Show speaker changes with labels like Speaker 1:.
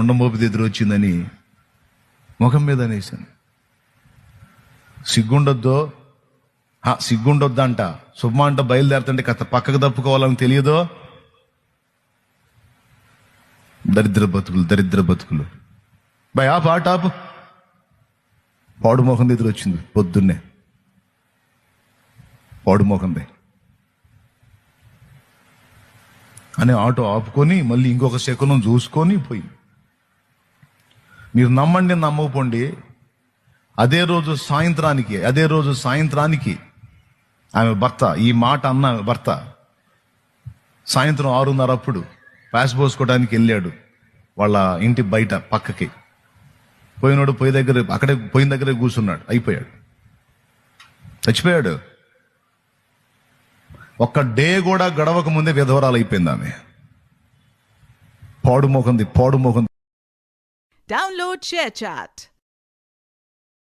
Speaker 1: ముండమోపిది ఎదురు వచ్చిందని ముఖం మీద అనేసాను. సిగ్గుండొద్దంట. శుభమా అంట బయలుదేరుతుంటే పక్కకు తప్పుకోవాలని తెలియదో. దరిద్ర బతుకులు. భయ ఆపు. పాడు మొహం ఎదురు వచ్చింది పొద్దున్నే. పాడు మొహందే అని ఆటో ఆపుకొని మళ్ళీ ఇంకొక శకునం చూసుకొని పోయి. మీరు నమ్మండి నమ్మకపోండి, అదే రోజు సాయంత్రానికి ఆమె భర్త ఈ మాట అన్న భర్త సాయంత్రం 6:30 అప్పుడు ప్యాస్ పోసుకోవడానికి వెళ్ళాడు వాళ్ళ ఇంటి బయట పక్కకి. పోయినోడు పోయిన దగ్గరే కూర్చున్నాడు. అయిపోయాడు, చచ్చిపోయాడు. ఒక్క డే కూడా గడవక ముందే విధవరాలు అయిపోయింది ఆమె. పాడు మోకంది.
Speaker 2: Download ShareChat.